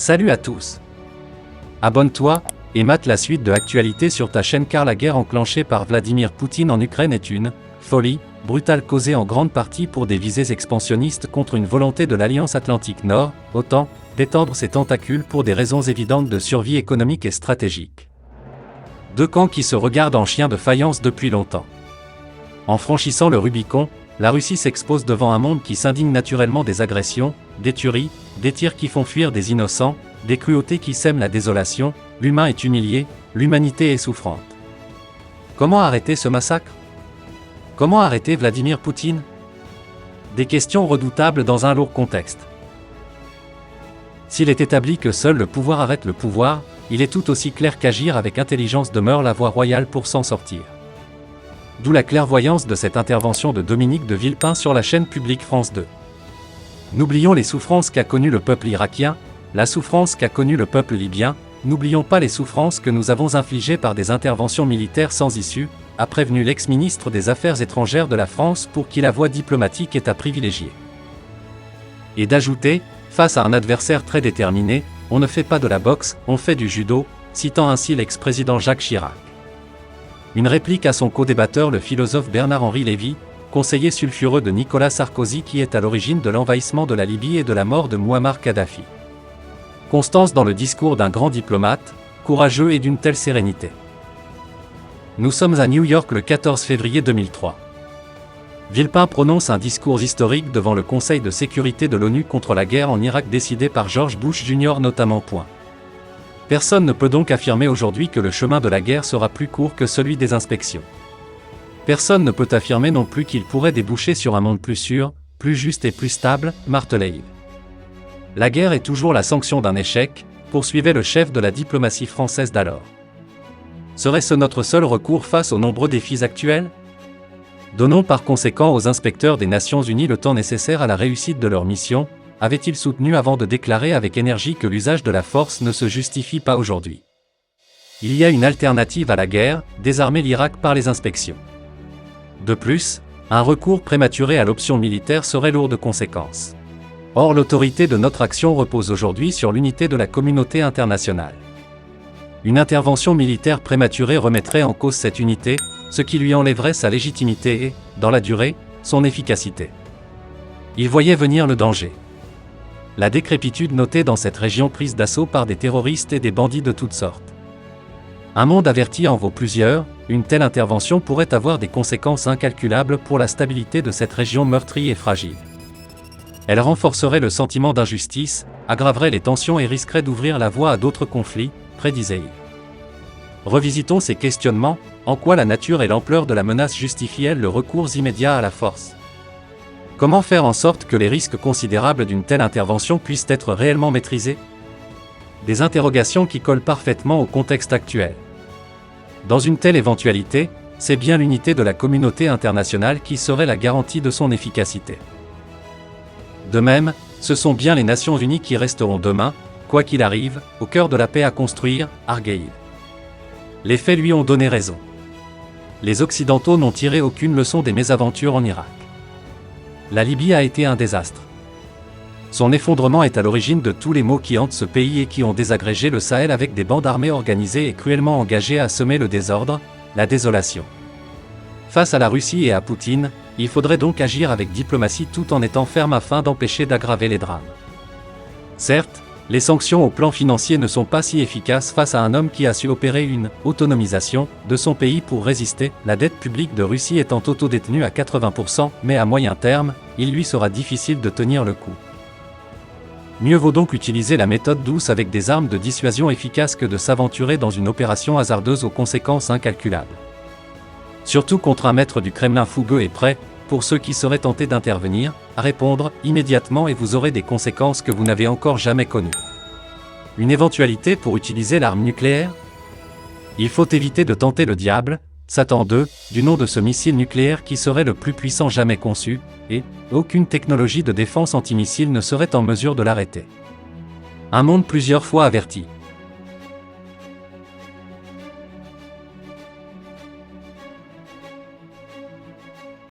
Salut à tous. Abonne-toi et mate la suite de l'actualité sur ta chaîne car la guerre enclenchée par Vladimir Poutine en Ukraine est une folie brutale causée en grande partie pour des visées expansionnistes contre une volonté de l'Alliance Atlantique Nord, OTAN, d'étendre ses tentacules pour des raisons évidentes de survie économique et stratégique. Deux camps qui se regardent en chiens de faïence depuis longtemps. En franchissant le Rubicon, la Russie s'expose devant un monde qui s'indigne naturellement des agressions, des tueries, des tirs qui font fuir des innocents, des cruautés qui sèment la désolation. L'humain est humilié, l'humanité est souffrante. Comment arrêter ce massacre? Comment arrêter Vladimir Poutine? Des questions redoutables dans un lourd contexte. S'il est établi que seul le pouvoir arrête le pouvoir, il est tout aussi clair qu'agir avec intelligence demeure la voie royale pour s'en sortir. D'où la clairvoyance de cette intervention de Dominique de Villepin sur la chaîne publique France 2. N'oublions les souffrances qu'a connues le peuple irakien, la souffrance qu'a connue le peuple libyen, n'oublions pas les souffrances que nous avons infligées par des interventions militaires sans issue, a prévenu l'ex-ministre des Affaires étrangères de la France pour qui la voie diplomatique est à privilégier. Et d'ajouter, face à un adversaire très déterminé, on ne fait pas de la boxe, on fait du judo, citant ainsi l'ex-président Jacques Chirac. Une réplique à son co-débatteur le philosophe Bernard-Henri Lévy, conseiller sulfureux de Nicolas Sarkozy qui est à l'origine de l'envahissement de la Libye et de la mort de Mouammar Kadhafi. Constance dans le discours d'un grand diplomate, courageux et d'une telle sérénité. Nous sommes à New York le 14 février 2003. Villepin prononce un discours historique devant le Conseil de sécurité de l'ONU contre la guerre en Irak décidé par George Bush Jr. notamment. Personne ne peut donc affirmer aujourd'hui que le chemin de la guerre sera plus court que celui des inspections. Personne ne peut affirmer non plus qu'il pourrait déboucher sur un monde plus sûr, plus juste et plus stable, martelait-il. La guerre est toujours la sanction d'un échec, poursuivait le chef de la diplomatie française d'alors. Serait-ce notre seul recours face aux nombreux défis actuels? Donnons par conséquent aux inspecteurs des Nations Unies le temps nécessaire à la réussite de leur mission, avait-il soutenu avant de déclarer avec énergie que l'usage de la force ne se justifie pas aujourd'hui. Il y a une alternative à la guerre, désarmer l'Irak par les inspections. De plus, un recours prématuré à l'option militaire serait lourd de conséquences. Or l'autorité de notre action repose aujourd'hui sur l'unité de la communauté internationale. Une intervention militaire prématurée remettrait en cause cette unité, ce qui lui enlèverait sa légitimité et, dans la durée, son efficacité. Il voyait venir le danger. La décrépitude notée dans cette région prise d'assaut par des terroristes et des bandits de toutes sortes. Un monde averti en vaut plusieurs, une telle intervention pourrait avoir des conséquences incalculables pour la stabilité de cette région meurtrie et fragile. Elle renforcerait le sentiment d'injustice, aggraverait les tensions et risquerait d'ouvrir la voie à d'autres conflits, prédisait-il. Revisitons ces questionnements, en quoi la nature et l'ampleur de la menace justifient-elles le recours immédiat à la force? Comment faire en sorte que les risques considérables d'une telle intervention puissent être réellement maîtrisés? Des interrogations qui collent parfaitement au contexte actuel. Dans une telle éventualité, c'est bien l'unité de la communauté internationale qui serait la garantie de son efficacité. De même, ce sont bien les Nations Unies qui resteront demain, quoi qu'il arrive, au cœur de la paix à construire, arguait-il. Les faits lui ont donné raison. Les Occidentaux n'ont tiré aucune leçon des mésaventures en Irak. La Libye a été un désastre. Son effondrement est à l'origine de tous les maux qui hantent ce pays et qui ont désagrégé le Sahel avec des bandes armées organisées et cruellement engagées à semer le désordre, la désolation. Face à la Russie et à Poutine, il faudrait donc agir avec diplomatie tout en étant ferme afin d'empêcher d'aggraver les drames. Certes, les sanctions au plan financier ne sont pas si efficaces face à un homme qui a su opérer une autonomisation de son pays pour résister, la dette publique de Russie étant autodétenue à 80%, mais à moyen terme, il lui sera difficile de tenir le coup. Mieux vaut donc utiliser la méthode douce avec des armes de dissuasion efficaces que de s'aventurer dans une opération hasardeuse aux conséquences incalculables. Surtout contre un maître du Kremlin fougueux et prêt, pour ceux qui seraient tentés d'intervenir, à répondre immédiatement et vous aurez des conséquences que vous n'avez encore jamais connues. Une éventualité pour utiliser l'arme nucléaire? Il faut éviter de tenter le diable, Satan II, du nom de ce missile nucléaire qui serait le plus puissant jamais conçu, et aucune technologie de défense antimissile ne serait en mesure de l'arrêter. Un monde plusieurs fois averti.